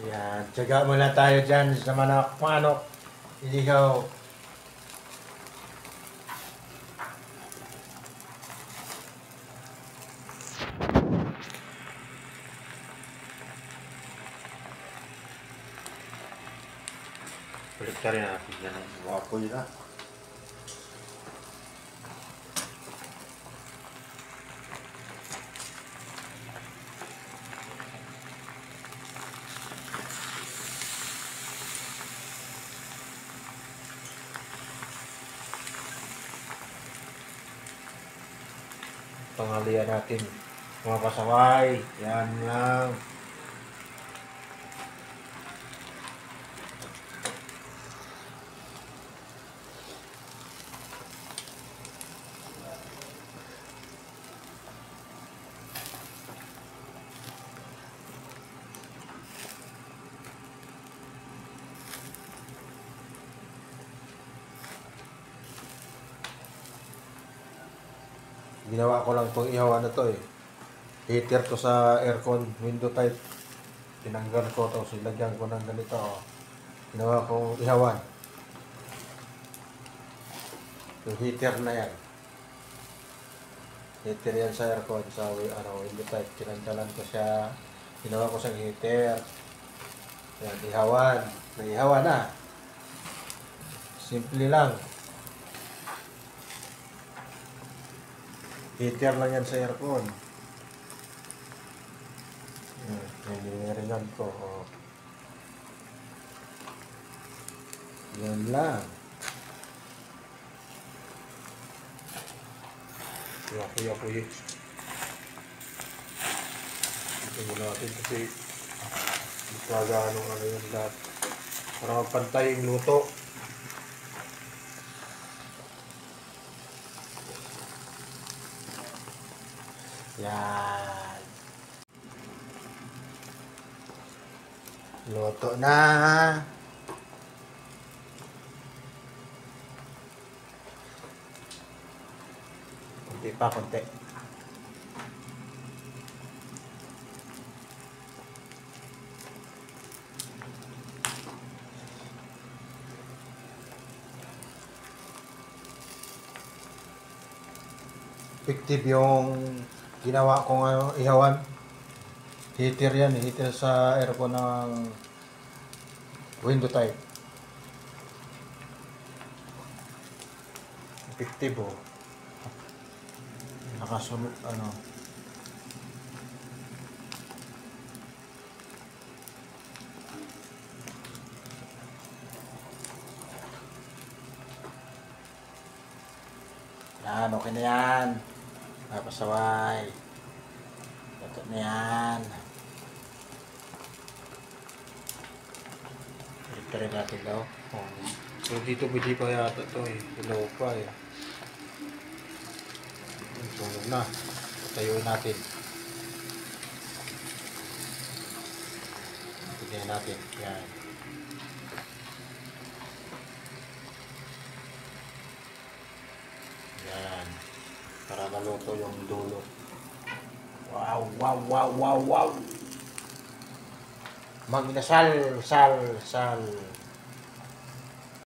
Yan, tiyaga muna tayo dyan sa manok, ilihaw. Balik ka rin natin yan. Wapo yun ah. Panghalian natin mga pasaway. Yan lang. Ginawa ko lang itong ihawan na to eh. Heater to sa aircon, window type. Tinanggal ko to, silagyan ko ng ganito. Oh. Ginawa kong ihawan. Yung heater na yan. Heater yan sa aircon, sa window type. Tinanggalan ko siya. Ginawa ko siyang heater. Yan, ihawan. Naihawan na. Simple lang. Heater lang yan sa aircon. Niliniringan ko. Oh. Yan lang. Kuya. Ito mo natin kasi magkagaanong ano yung lahat. Para mapantay yung luto. Yan. Luto na. Konti. 50 yung ginawa kong ihawan. Heater yan, heater sa aircon ng window type. 50 po. Nakasunod ano. Yan, okay na yan. Pasaway. Ito na yan. Ito rin natin daw. Oh. So dito pwede pa yata ito eh. Ilaw pa eh. Sunog na. Patayuin natin. Tignan natin. Yan. Yan. Para maluto yung dulo. Wow. Magdasal, sal.